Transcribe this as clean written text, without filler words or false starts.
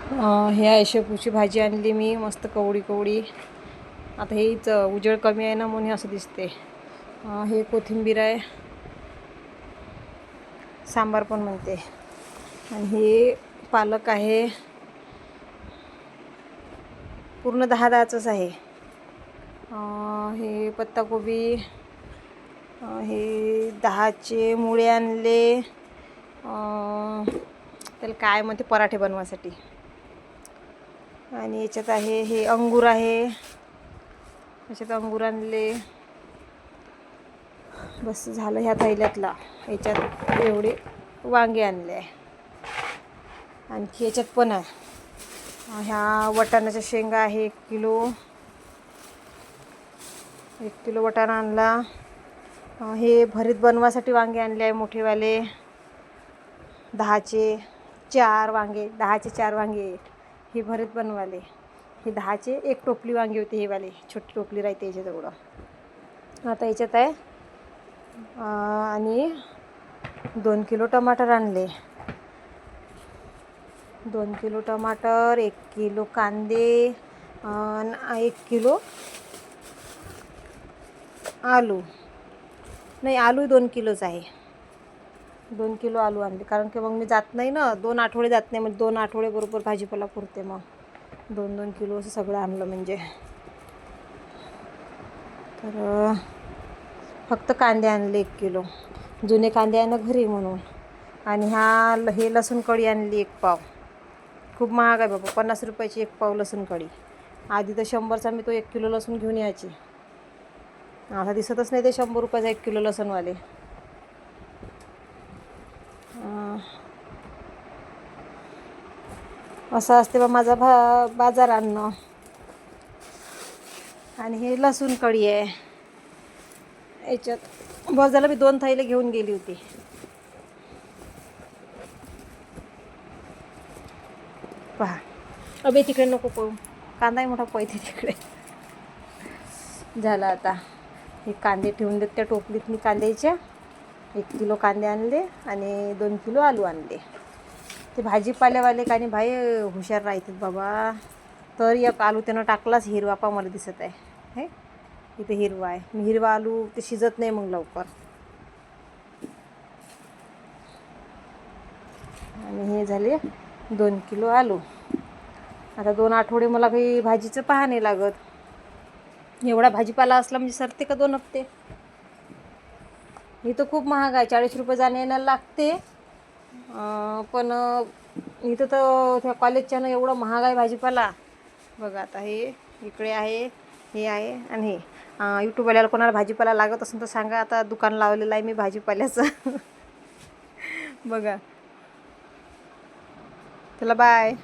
हे आहे शेपूची भाजी आणली मी, मस्त कवडी कवडी. आता हेच उजेड कमी आहे ना म्हणून असं दिसते. हे कोथिंबीर आहे, सांबार पण म्हणते. आणि हे पालक आहे, पूर्ण 10-10च आहे. हे पत्ताकोबी, हे 10चे मुळे आणले. त्याला काय म्हणते, पराठे बनवासाठी. आणि याच्यात आहे हे अंगूर आहे, याच्यात अंगूर आणले. बस झालं ह्या थैल्यातला. याच्यात एवढे वांगे आणले आहे. आणखी याच्यात पण आहे, ह्या वटाण्याच्या शेंगा आहे 1 किलो. 1 किलो वटाणा आणला. हे भरीत बनवासाठी वांगे आणले आहे मोठेवाले, 10चे 4 वांगे. 10चे 4 वांगे हे भरीत बनवाले. हे 10चे 1 टोपली वांगे होते, हे वाले छोटी टोपली राहते याच्यात एवढं. आता याच्यात आहे. आणि 2 किलो टमाटर आणले. 2 किलो टमाटर, 1 किलो कांदे, 1 किलो आलू. नाही, आलू 2 किलोच आहे. 2 किलो आलू आणले, कारण की मग मी जात नाही ना, 2 आठवडे जात नाही, म्हणजे 2 आठवडे बरोबर भाजीपाला पुरते. मग 2-2 किलो असं सगळं आणलं म्हणजे. तर फक्त कांदे आणले 1 किलो, जुने कांदे आहे ना घरी म्हणून. आणि हे लसूण कढी आणली 1 पाव. खूप महाग आहे बाबा, 50 रुपयाची 1 पाव लसूण कढी. आधी तर 100चा मी तो 1 किलो लसूण घेऊन यायची. आता दिसतच नाही ते 100 रुपयाचा 1 किलो लसूणवाले. असं असते बा माझा बाजार आणणं. आणि हे लसूण कढी आहे. याच्यात बाजारला मी 2 थैले घेऊन गेली होती. पहा, अबे तिकडे नको पळू, कांदाही मोठा पळते तिकडे. झालं आता. हे कांदे ठेवून देत त्या टोपलीत मी कांद्याच्या. 1 किलो कांदे आणले आणि 2 किलो आलू आणले. ते भाजीपाल्यावाले काही भाई हुशार राहतात बाबा. तर एक आलू त्यानं टाकलाच हिरवा, पा मला दिसत आहे. इथे हिरवा आहे. मी हिरवा आलू ते शिजत नाही मग लवकर. आणि हे झाले 2 किलो आलू. आता 2 आठवडे मला काही भाजीचं पाहा नाही लागत. एवढा भाजीपाला असला म्हणजे सरते का 2 हप्ते. इथं खूप महाग आहे, 40 रुपये जाण्या येण्याला लागते. पण इथं तर त्या कॉलेजच्या ना एवढं महाग आहे भाजीपाला. बघा आता हे इकडे आहे, हे आहे. आणि हे यूट्यूबवाल्याला कोणाला भाजीपाला लागत असेल तर सांगा. आता दुकान लावलेलं आहे मी भाजीपाल्याचं. बघा. चला बाय.